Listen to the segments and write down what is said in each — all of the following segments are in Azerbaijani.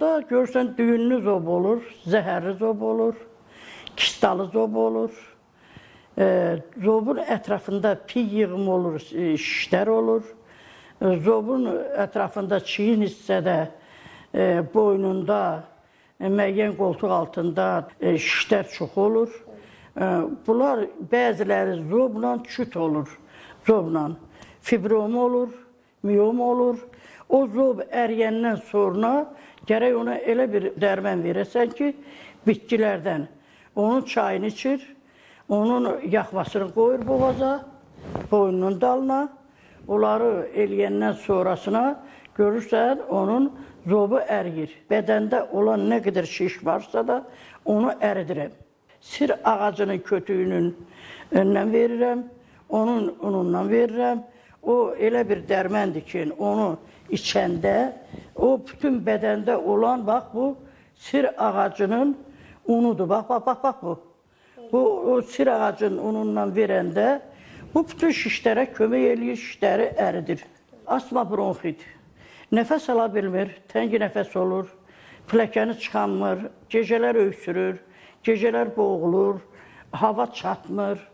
Zobda görürsən düyünlü zob olur, zəhərli zob olur, kistalı zob olur. Zobun ətrafında piy yığımı olur, şişlər olur. Zobun ətrafında çiyin hissədə, boynunda, müəyyən qoltuq altında şişlər çox olur. Bunlar bəziləri zobla küt olur, zobla. Fibrom olur, miyom olur. O zob əriyəndən sonra gərək ona elə bir dərman verəsən ki, bitkilərdən onun çayını içir, onun yaxmasını qoyur boğaza, boynunun dalına. Onları eləyəndən sonrasına görürsən, onun zobu əriyir. Bədəndə olan nə qədər şiş varsa da onu əridirəm. Sir ağacının kötüyünün önündən verirəm, onun unundan verirəm. O elə bir dərmandır ki, onu içəndə, o bütün bədəndə olan, bax bu sir ağacının unudur. Bax bu. Bu o sir ağacının unundan verəndə, bu bütün şişlərə kömək eləyir, şişləri əridir. Asma bronxit. Nəfəs ala bilmir, təngi nəfəs olur, pləkəni çıxanmır, gecələr öksürür, gecələr boğulur, hava çatmır,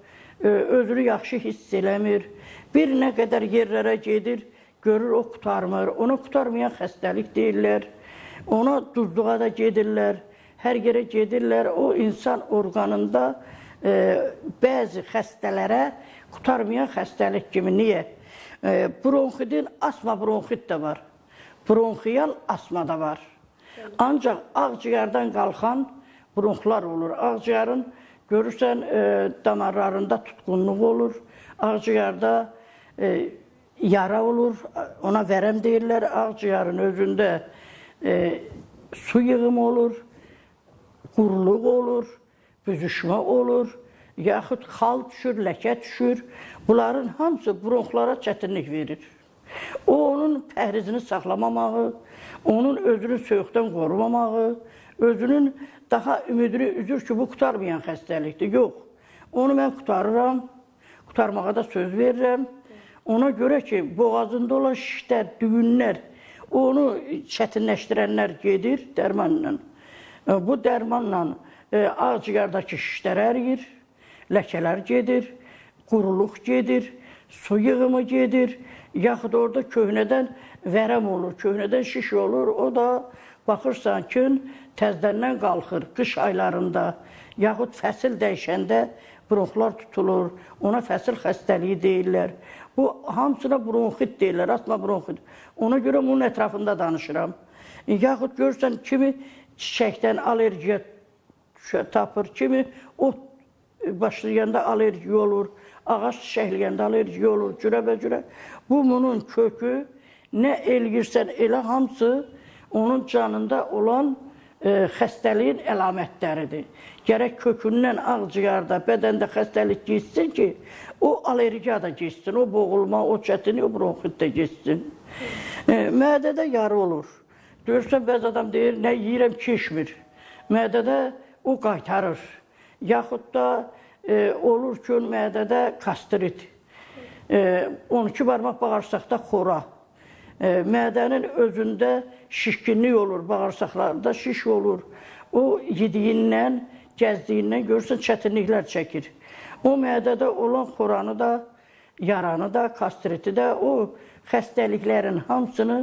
özünü yaxşı hiss eləmir. Bir nə qədər yerlərə gedir, görür o qutarmır. Ona qutarmayan xəstəlik deyirlər. Ona duzluğa da gedirlər, hər yerə gedirlər. O insan orqanında bəzi xəstələrə qutarmayan xəstəlik kimi. Niyə? Bronxitin, asma bronxit də var. Bronxiyal asma da var. Ancaq ağciyərdən qalxan bronxlar olur. Ağciyərin görürsən damarlarında tutqunluq olur. Ağciyərdə yara olur, ona vərəm deyirlər. Ağciyərin özündə su yığımı olur, quruluq olur, büzüşmə olur, yaxud xal düşür, ləkə düşür. Bunların hamısı bronxlara çətinlik verir. O, onun pəhrizini saxlamamağı, onun özünü soyuqdan qorumamağı, özünün daha ümidini üzür ki, bu qutarmayan xəstəlikdir. Yox, onu mən qutarıram, qutarmağa da söz verirəm. Ona görə ki, boğazında olan şişlər, düyünlər, onu çətinləşdirənlər gedir dərmanla. Bu dərmanla ağciyərdəki şişlər əriyir, ləkələr gedir, quruluq gedir, su yığımı gedir, yaxud orada köhnədən vərəm olur, köhnədən şiş olur. O da baxırsan ki, təzədən qalxır qış aylarında, yaxud fəsil dəyişəndə bronxlar tutulur, ona fəsil xəstəliyi deyirlər. Bu hamısına bronxit deyirlər, asma bronxit. Ona görə bunun ətrafında danışıram. Yaxud görürsən, kimi çiçəkdən alergiya tapır, kimi ot başlayanda alergiya olur, ağac çiçəkləyəndə alergiya olur, cürəbəcürə. Bu, bunun kökü nə eləyirsən elə hamısı onun canında olan xəstəliyin əlamətləridir. Gərək kökündən ağciyərdə, bədəndə xəstəlik geçsin ki, o alergiya da geçsin, o boğulma, o çətinlik, o bronxit də geçsin. Mədədə yara olur. Görürsən, bəzi adam deyir, nə yiyirəm ki, içmir. Mədədə o qaytarır. Yaxud da olur ki, mədədə kastrit. 12 barmaq bağırsaqda xora. Mədənin özündə şişkinlik olur, bağırsaqlarda şiş olur. O yediyindən, gəzdiyindən görürsən çətinliklər çəkir. O mədədə olan xoranı da, yaranı da, kastriti də, o xəstəliklərin hamısını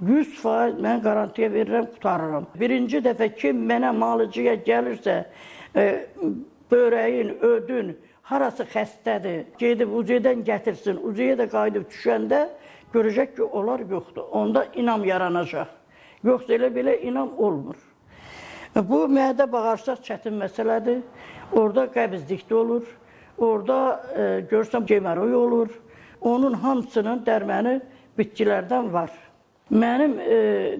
100% mən qarantiya verirəm, qutarıram. Birinci dəfə kim mənə malıcıya gəlirsə, börəyin, ödün, harası xəstədir, gedib uziyyədən gətirsin, uziyyəyə də qayıdıb düşəndə görəcək ki, onlar yoxdur. Onda inam yaranacaq. Yoxsa elə belə inam olmur. Bu, mədə bağırsaq çətin məsələdir. Orada qəbizlik də olur. Orada görsəm gemoroy olur. Onun hamısının dərmanı bitkilərdən var. Mənim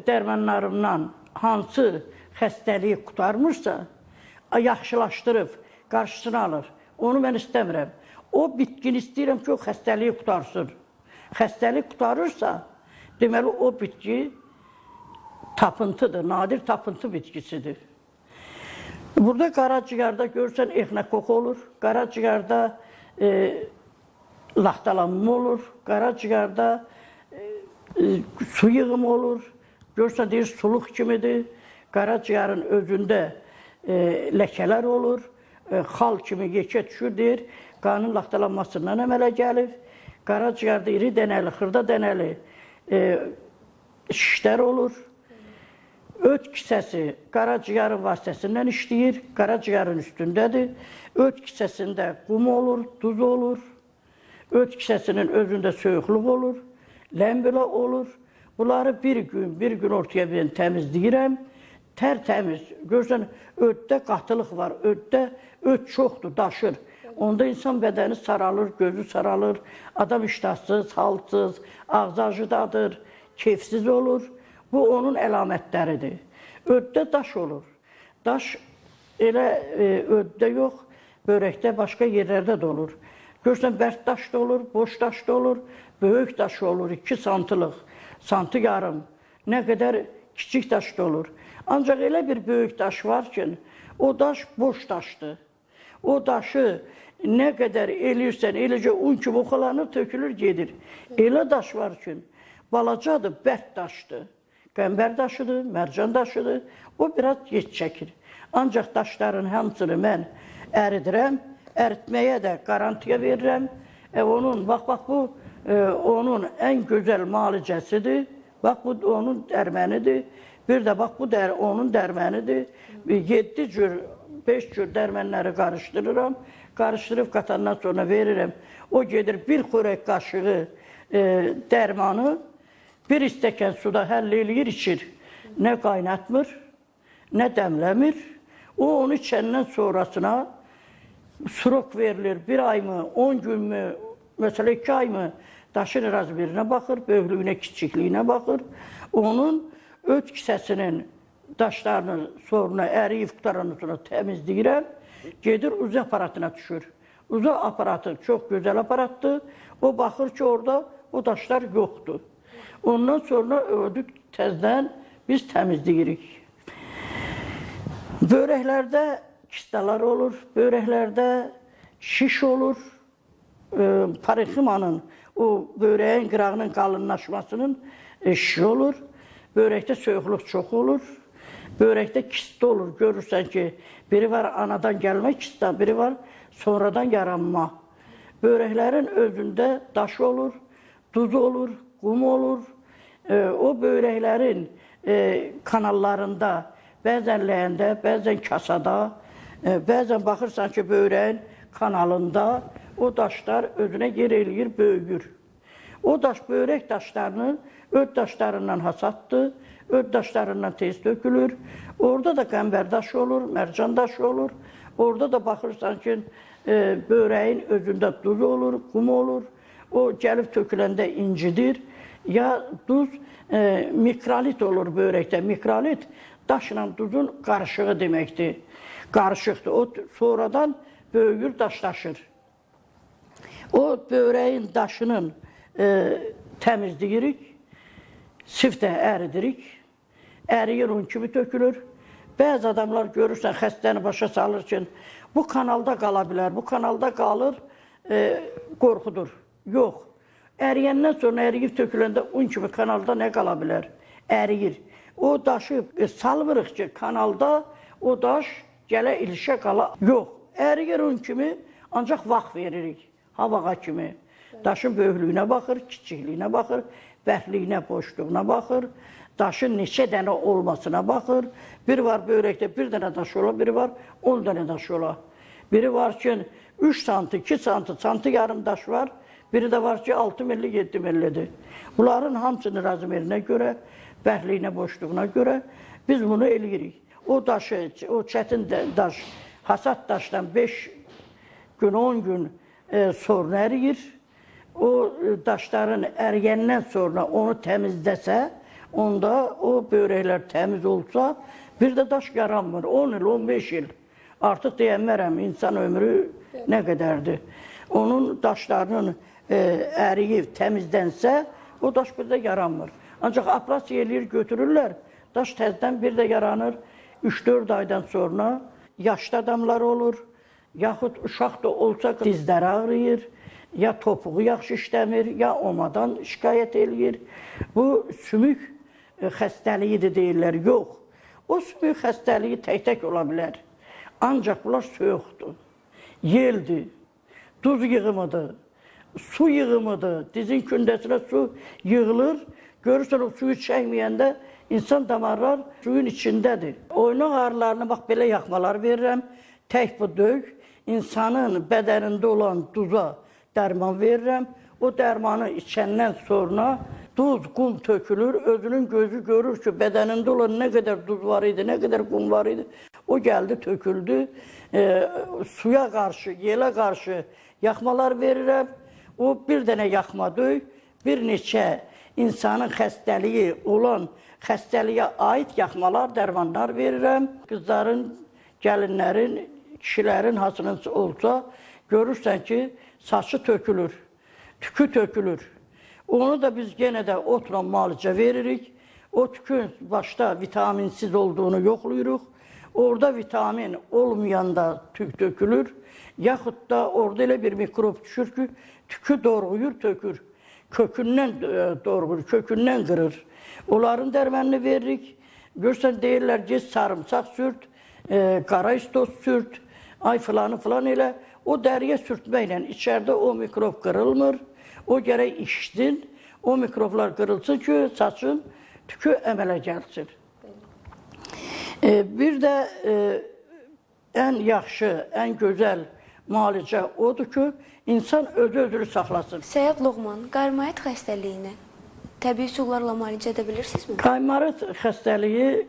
dərmanlarımdan hansı xəstəliyi qutarmırsa, yaxşılaşdırıb, qarşısını alır. Onu mən istəmirəm. O bitkini istəyirəm ki, o xəstəliyi qutarsın. Xəstəlik qutarırsa, deməli o bitki tapıntıdır, nadir tapıntı bitkisidir. Burada qaraciyərdə görürsən exnokok olur, qaraciyərdə laxtalanma olur, qaraciyərdə su yığımı olur, görürsən deyir suluq kimidir, Qaraciyarın özündə ləkələr olur, xal kimi yekə düşür, deyir, qanın laxtalanmasından əmələ gəlib. Qaraciyarda iri dənəli, xırda dənəli şişlər olur. Öt kisəsi qaraciyarın vasitəsindən işləyir, qaraciyarın üstündədir. Öt kisəsində qum olur, duz olur. Öt kisəsinin özündə soyuqluq olur, ləmbilə olur. Bunları bir gün ortaya bir təmizləyirəm. Tərtəmiz. Görürsən, ötdə qatılıq var, ötdə öt çoxdur, daşır. Onda insan bədəni saralır, gözü saralır, adam iştahsız, halsız, ağzı acıdadır, keyfsiz olur. Bu onun əlamətləridir. Ötdə daş olur. Daş elə ötdə yox, börəkdə başqa yerlərdə də olur. Görürsən, bərk daş da olur, boş daş da olur, böyük daş olur, 2 santlıq, santı yarım, nə qədər kiçik daş da olur. Ancaq elə bir böyük daş var ki, o daş boş daşdır. O daşı nə qədər eləyirsən, eləcə un kimi oxalanır, tökülür, gedir. Elə daş var ki, balacadır, bərk daşdır. Qəmbər daşıdır, mərcan daşıdır, o biraz geç çəkir. Ancaq daşların hamısını mən əridirəm, əritməyə də qarantiya verirəm. Bax, bu onun ən gözəl malicəsidir, bax, bu onun dərmənidir. Bir də bax, bu onun dərmənidir. 7 cür, 5 cür dərmənləri qarışdırıram. Qarışdırıb qatandan sonra verirəm. O gedir, bir xörək qaşığı dərmanı bir stəkan suda həll eləyir, içir. Nə qaynatmır, nə dəmləmir. O, onu içəndən sonrasına surok verilir. 1 ay mı, 10 gün mü, məsələ 2 ay mı daşın razmerinə baxır, böyüklüyünə, kiçikliyinə baxır. Onun öt kisəsinin daşlarını sonra əriyib qutaranın sonra təmizləyirəm. Gedir uzu aparatına düşür. Uzu aparatı çox gözəl aparatdır. O baxır ki, orada o daşlar yoxdur. Ondan sonra ödük təzdən biz təmizləyirik. Börəklərdə kistalar olur, börəklərdə şiş olur. Parenximanın, o börəyin qırağının qalınlaşmasının şişi olur. Börəkdə soyuqluq çox olur. Börəkdə kist olur. Görürsən ki, biri var anadan gəlmə kista, biri var sonradan yaranma. Börəklərin özündə daş olur, duz olur, qum olur. O börəklərin kanallarında, bəzən ləyəndə, bəzən kasada, bəzən baxırsan ki, börəyin kanalında o daşlar özünə yer eləyir, böyüyür. O daş, börək daşlarını öd daşlarından hasaddır, öd daşlarından tez dökülür. Orada da qəmbər daşı olur, mərcan daşı olur. Orada da baxırsan ki, börəyin özündə duz olur, qum olur. O gəlib töküləndə incidir. Ya duz, mikrolit olur börəkdə. Mikrolit daşla duzun qarışığı deməkdir. Qarışıqdır. O sonradan böyüyür, daşlaşır. O börəyin daşının təmizləyirik, sifdə əridirik, əriyir, un kimi tökülür. Bəzi adamlar görürsən, xəstəni başa salır ki, bu kanalda qala bilər, bu kanalda qalır, qorxudur. Yox, əriyəndən sonra əriyib töküləndə un kimi kanalda nə qala bilər? Əriyir. O daşı salmırıq ki, kanalda o daş gələ ilişə qala. Yox, əriyir un kimi, ancaq vaxt veririk, havağa kimi. Daşın böyüklüyünə baxır, kiçikliyinə baxır, bərkliyinə, boşluğuna baxır, daşın neçə dənə olmasına baxır. Biri var börəkdə 1 dənə daş ola, biri var 10 dənə daş ola. Biri var ki, 3 santı, 2 santı, santı yarım daş var. Biri də var ki, 6 milli, 7 millidir. Bunların hamısını razmerinə görə, bərkliyinə, boşluğuna görə biz bunu eləyirik. O daşı, o çətin daş, hasad daşdan 5 gün, 10 gün sonra əriyir. O daşların əriyəndən sonra onu təmizləsə, onda o börəklər təmiz olsa, bir də daş yaranmır. 10 il, 15 il. Artıq deyəmərəm, insan ömrü nə qədərdir. Onun daşlarının əriyib, təmizlənsə, o daş bir də yaranmır. Ancaq operasiya eləyir, götürürlər, daş təzdən bir də yaranır. 3-4 aydan sonra yaşlı adamlar olur, yaxud uşaq da olsa dizləri ağrıyır, ya topuğu yaxşı işləmir, ya omadan şikayət eləyir. Bu sümük xəstəliyidir deyirlər, yox. O sümük xəstəliyi tək-tək ola bilər. Ancaq bunlar soyuqdur, yeldir, duz yığımıdır, su yığımıdır. Dizin kündəsinə su yığılır. Görürsən o suyu çəkməyəndə insan damarlar suyun içindədir. Oynaq ağrılarına bax belə yaxmalar verirəm. Tək bu döyük. İnsanın bədənində olan duza dərman verirəm. O dərmanı içəndən sonra duz, qum tökülür. Özünün gözü görür ki, bədənində olan nə qədər duz var idi, nə qədər qum var idi. O gəldi, töküldü. Suya qarşı, yelə qarşı yaxmalar verirəm. O bir dənə yaxma döyük, bir neçə insanın xəstəliyi olan, xəstəliyə aid yaxmalar, dərmanlar verirəm. Qızların, gəlinlərin, kişilərin hansınınsa olsa, görürsən ki, saçı tökülür, tükü tökülür. Onu da biz yenə də otla müalicə veririk. O tükün başda vitaminsiz olduğunu yoxlayırıq. Orada vitamin olmayanda tük tökülür. Yaxud da orada elə bir mikrob düşür ki, tükü doğruyur, tökür. Kökündən doğruyur, kökündən qırır. Onların dərmanını veririk. Görürsən, deyirlər ki, sarımsaq sürt, qara istos sürt, ay filanı filan elə. O dəriyə sürtməklə içəridə o mikrob qırılmır. O gərək içsin, o mikroblar qırılsın ki, saçın tükü əmələ gəlsin. Bir də ən yaxşı, ən gözəl müalicə odur ki, insan özü-özünü saxlasın. Səyyad Loğman, qaymarit xəstəliyini təbii üsullarla müalicə edə bilirsinizmi? Qaymarit xəstəliyi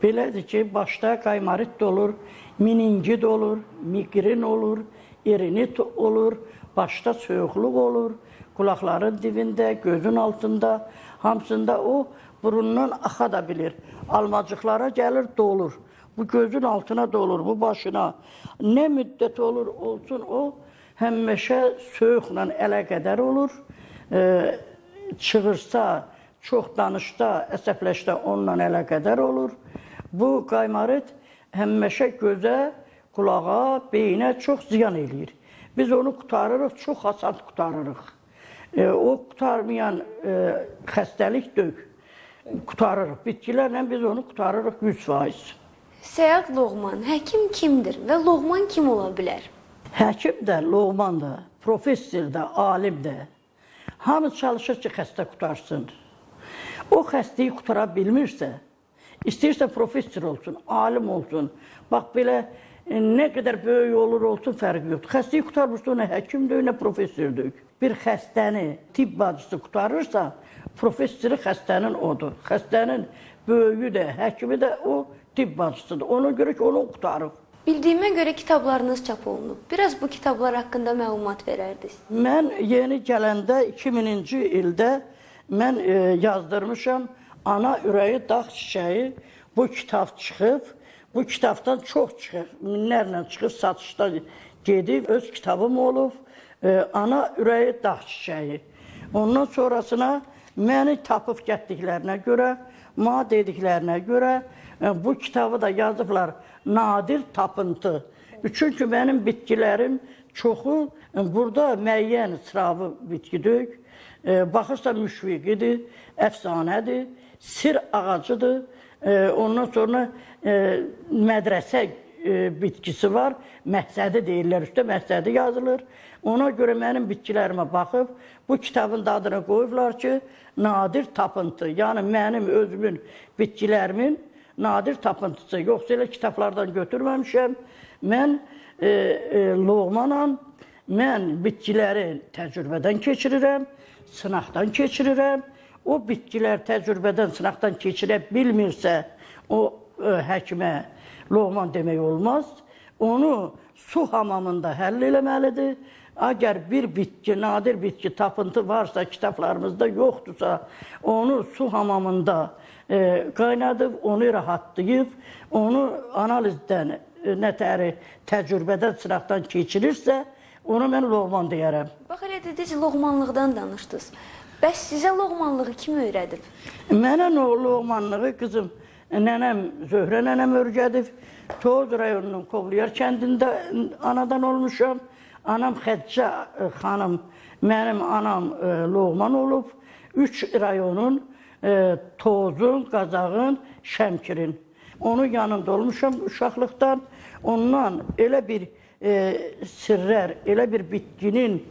belədir ki, başda qaymarit da olur, meningit olur, migren olur, irinit olur, başda soyuqluq olur, qulaqların dibində, gözün altında, hamısında o burundan axa da bilir. Almacıqlara gəlir, dolur. Bu gözün altına dolur, bu başına. Nə müddət olur, olsun o həmişə soyuqla əlaqədar olur. Çığırsa, çox danışda, əsəbləşdə onunla əlaqədar olur. Bu qaymarit həmişə gözə, qulağa, beyinə çox ziyan eləyir. Biz onu qutarırıq, çox asan qutarırıq. O qutarmayan xəstəlik deyil, qutarırıq. Bitkilərlə biz onu qutarırıq 100%. Səyyad Loğman, həkim kimdir və Loğman kim ola bilər? Həkim də, Loğman da, professor da, alim də. Hamı çalışır ki, xəstə qutarsın. O xəstəyi qutara bilmirsə, istəyirsə professor olsun, alim olsun. Bax, belə nə qədər böyük olur olsun, fərqi yoxdur. Xəstəyi qutarmışsa, ona həkim deyil, nə professor deyil. Bir xəstəni tibb bacısı qutarırsa, professoru xəstənin odur. Xəstənin böyüyü də, həkimi də o tibb bacısıdır. Ona görə ki, onu qutarıq. Bildiyimə görə kitablarınız çap olunub. Biraz bu kitablar haqqında məlumat verərdiniz. Mən yeni gələndə 2000-ci ildə mən yazdırmışam Ana ürəyi dağ çiçəyi. Bu kitab çıxıb. Bu kitabdan çox çıxıb. Minlərlə çıxıb, satışda gedib. Öz kitabım olub. Ana ürəyi dağ çiçəyi. Ondan sonrasına məni tapıb getdiklərinə görə, mənə dediklərinə görə bu kitabı da yazıblar nadir tapıntı. Çünki mənim bitkilərim çoxu burada müəyyən sıravı bitkidir. Baxırsa müşfiqidir, əfsanədir, sir ağacıdır. Ondan sonra mədrəsə bitkisi var, məhsədi deyirlər, üstə məhsədi yazılır. Ona görə mənim bitkilərimə baxıb, bu kitabın da adını qoyublar ki, nadir tapıntı. Yəni mənim özümün bitkilərimin nadir tapıntısı. Yoxsa elə kitablardan götürməmişəm. Mən Loğmanam, mən bitkiləri təcrübədən keçirirəm, sınaqdan keçirirəm. O bitkilər təcrübədən, sınaqdan keçirə bilmirsə, o həkimə Loğman demək olmaz. Onu su hamamında həll eləməlidir. Əgər bir bitki, nadir bitki tapıntı varsa, kitablarımızda yoxdursa, onu su hamamında qaynadıb, onu rahatlayıb, onu analizdən, nətəri təcrübədən, sınaqdan keçirirsə, onu mən Loğman deyərəm. Bax, elə dediniz, Loğmanlıqdan danışdınız. Bəs sizə Loğmanlığı kim öyrədib? Mənə Loğmanlığı qızım, nənəm, Zöhrə nənəm öyrədib. Toz rayonunun Qovluyar kəndində anadan olmuşam. Anam Xəccə xanım, mənim anam Loğman olub. 3 rayonun, Tozun, Qazağın, Şəmkirin. Onun yanında olmuşam uşaqlıqdan. Ondan elə bir sirlər, elə bir bitkinin,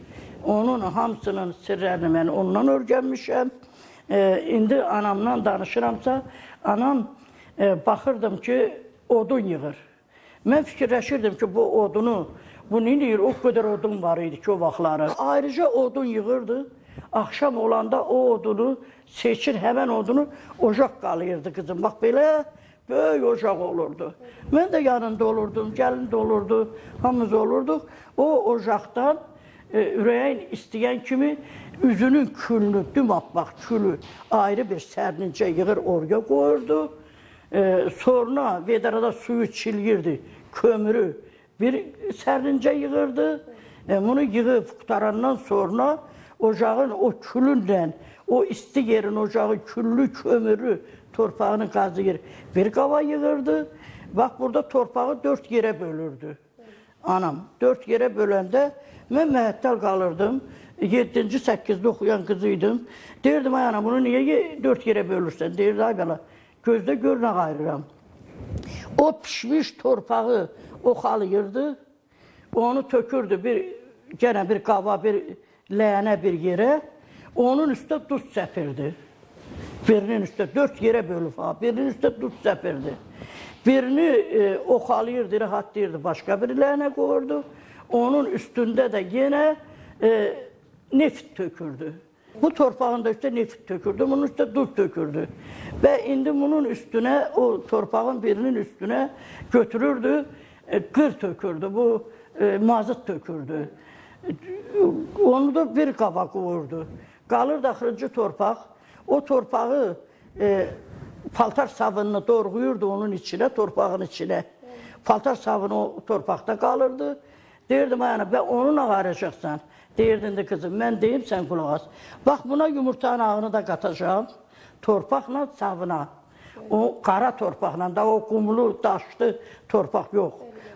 onun hamısının sirlərini mən ondan öyrənmişəm. İndi anamdan danışıramsa, anam baxırdım ki, odun yığır. Mən fikirləşirdim ki, bu odunu, bu nə deyir, o qədər odun var idi ki, o vaxtları. Ayrıca odun yığırdı. Axşam olanda o odunu seçir, həmən odunu ocaq qalıyırdı qızım. Bax, belə böyük ocaq olurdu. Mən də yanında olurdum, gəlin də olurdu, hamımız olurduq. O ocaqdan ürəyin istəyən kimi üzünün külünü, dümapbaq külü ayrı bir sərnincə yığır, oraya qoyurdu. Sonra vedarada suyu çilgirdi, kömürü bir sərnincə yığırdı. Bunu yığıb qutarandan sonra ocağın o külünlə, o isti yerin ocağı küllü, kömürü, torpağını qazıyır, bir qava yığırdı. Bax, burada torpağı 4 yerə bölürdü. Anam 4 yerə böləndə mən məhəttəl qalırdım. 7-ci, 8-də oxuyan qızı idim. Deyirdim, ay ana, bunu niyə 4 yerə bölürsən? Deyirdi, ay belə, gözdə gör nə qayırıram. O pişmiş torpağı oxalayırdı, onu tökürdü gene bir qava, bir ləyənə bir yerə, onun üstə duz səpirdi. Birinin üstə 4 yerə bölüb, birinin üstə duz səpirdi. Birini oxalayırdı, rahatlayırdı, başqa bir ləyənə qoyurdu. Onun üstündə də yenə neft tökürdü. Bu torpağın da üstə neft tökürdü, bunun üstə duz tökürdü. Və indi bunun üstünə, o torpağın birinin üstünə götürürdü, qır tökürdü, bu mazıt tökürdü. Onu da bir qaba qoyurdu. Qalırdı axırıncı torpaq. O torpağı paltar sabununu doğrayırdı onun içine, torpağın içine. Paltar sabunu o torpaqda qalırdı. Deyirdim, ayana, ben onu ağaracaqsan. Deyirdin de kızım, mən deyim, sən qulaq as. Bax, buna yumurtanın ağını da qatacağım. Torpaqla sabuna. O qara torpaqla, da o qumlu, daşlı torpaq yox.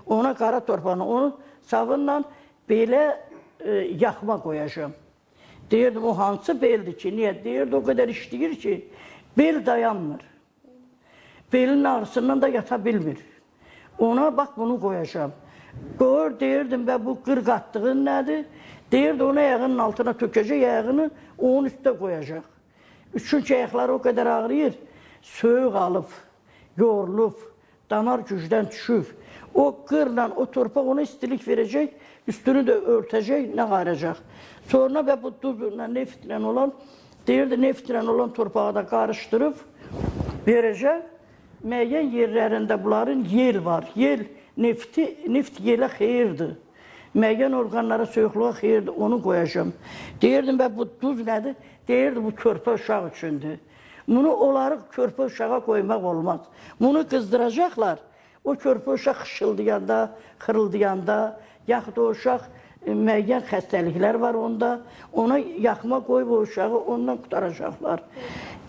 Ona qara torpaqla, onu sabunla belə yaxma qoyacağım. Deyirdim, o hansı beldir ki? Niyə? Deyirdi, o qədər işləyir ki, bel dayanmır. Belin ağrısından da yata bilmir. Ona bax, bunu qoyacağım. Qoyur, deyirdim, və bu qırq attığın nədir? Deyirdi, onu ayağının altına tökəcək, ayağını onun üstə qoyacaq. Çünki ayaqları o qədər ağrıyır, soyuq alıb, yorulub, damar gücdən düşüb. O qırla, o torpaq ona istilik verəcək, üstünü də örtəcək, nə qaracaq. Sonra və bu duzla, neftlə olan, deyirdi, neftlə olan torpağı da qarışdırıb verəcək. Müəyyən yerlərində bunların yel var. Yel, neft yelə xeyirdir. Müəyyən orqanlara, soyuqluğa xeyirdir, onu qoyacağım. Deyirdim, və bu duz nədir? Deyirdi, bu körpə uşaq üçündür. Bunu onları körpə uşağa qoymaq olmaz. Bunu qızdıracaqlar. O körpə uşaq xışıldayanda, xırıldayanda, yaxud o uşaq müəyyən xəstəliklər var onda, ona yaxma qoyub o uşağı ondan qutaracaqlar.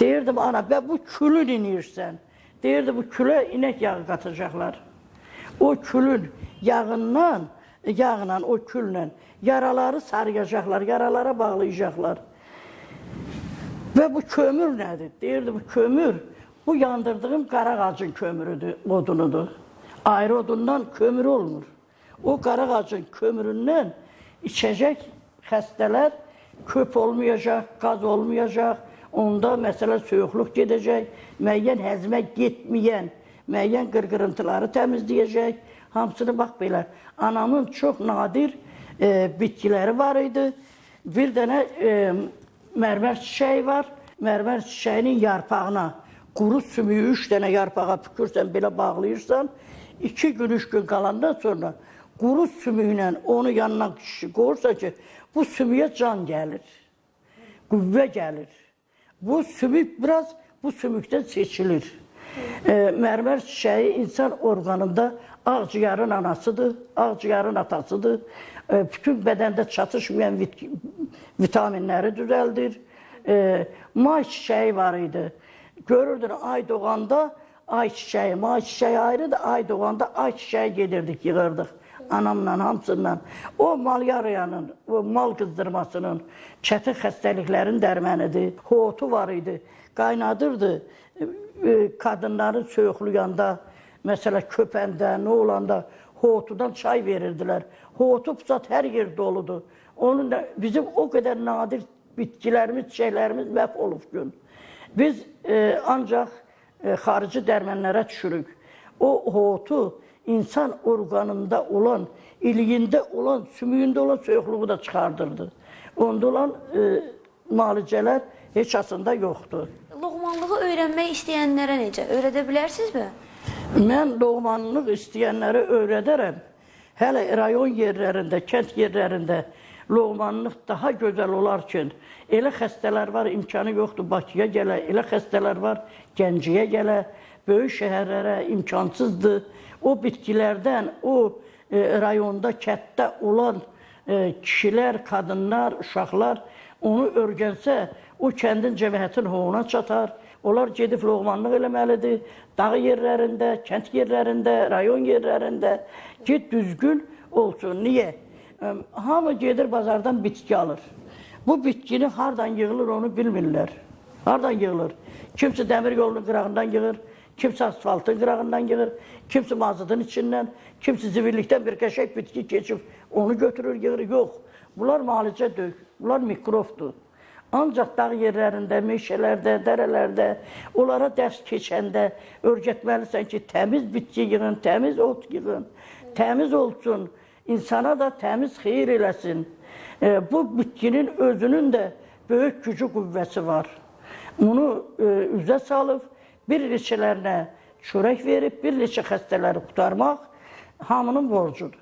Deyirdim, ana, və bu külü inirsən. Deyirdi, bu külə inək yağı qatacaqlar. O külün yağından, o külla yaraları sarıyacaqlar, yaralara bağlayacaqlar. Və bu kömür nədir? Deyirdi, bu kömür, bu yandırdığım qarağacın kömürüdür, odunudur. Ayrı odundan kömür olmur. O qarağacın kömüründən içəcək xəstələr köp olmayacaq, qaz olmayacaq. Onda məsələ soyuqluq gedəcək, müəyyən həzmə getməyən, müəyyən qırqırıntıları təmizləyəcək. Hamısını bax belə. Anamın çox nadir bitkiləri var idi. Bir dənə mərmər çiçəyi var. Mərmər çiçəyinin yarpağına quru sümüyü 3 dənə yarpağa pükürsən, belə bağlayırsan, 2 gün, 3 gün qalandan sonra quru sümüylə onu yanına qoyursa ki, bu sümüyə can gəlir, qüvvə gəlir. Bu sümük biraz bu sümükdən seçilir. Mərmər çiçəyi insan orqanında ağciyarın anasıdır, ağciyarın atasıdır. Bütün bədəndə çatışmayan vitaminləri düzəldir. May çiçəyi var idi. Görürdün, ay doğanda ay çiçəyi, may çiçəyi ayrıdır, ay doğanda ay çiçəyi gedirdik, yığırdıq. Anamla, hamısından. O malyariyanın, o mal qızdırmasının, çətin xəstəliklərin dərmənidir. Hotu var idi, qaynadırdı qadınların soyuqluyanda. mesela köpəndə, nə olanda hoğutudan çay verirdilər. Hoğutu pusat hər yer doludur. Onun da bizim o qədər nadir bitkilərimiz, çiçəklərimiz məhv olub gün. Biz ancaq xarici dərmanlara düşürük. O hoğutu insan orqanında olan, iliyində olan, sümüyündə olan soyuqluğu da çıxardırdı. Onda olan müalicələr heç aslında yoxdur. Loğmanlığı öyrənmək istəyənlərə necə? Öyrədə bilərsinizmi? Mən loğmanlıq istəyənləri öyrədərəm. Hələ rayon yerlərində, kənd yerlərində loğmanlıq daha gözəl olarkən, elə xəstələr var, imkanı yoxdur Bakıya gələ, elə xəstələr var Gəncəyə gələ, böyük şəhərlərə imkansızdır. O bitkilərdən, o rayonda, kətdə olan kişilər, qadınlar, uşaqlar onu öyrənsə, o kəndin cəmiyyətin hoğuna çatar. Onlar gedib loğmanlıq eləməlidir. Dağ yerlərində, kənd yerlərində, rayon yerlərində ki, düzgün olsun. Niyə? Hamı gedir bazardan bitki alır. Bu bitkini hardan yığılır onu bilmirlər. Hardan yığılır? Kimsə dəmir yolunun qırağından yığır, kimsə asfaltın qırağından yığır, kimsə mazıdın içindən, kimsə zivirlikdən bir qəşək bitki keçib onu götürür, yığır. Yox, bunlar müalicə deyil, bunlar mikrofdur. Ancaq dağ yerlərində, meşələrdə, dərələrdə, onlara dərs keçəndə öyrətməlisən ki, təmiz bitki yığın, təmiz ot yığın, təmiz olsun, insana da təmiz xeyir eləsin. Bu bitkinin özünün də böyük gücü, qüvvəsi var. Onu üzə salıb, bir neçələrinə çörək verib, bir neçə xəstələri qurtarmaq hamının borcudur.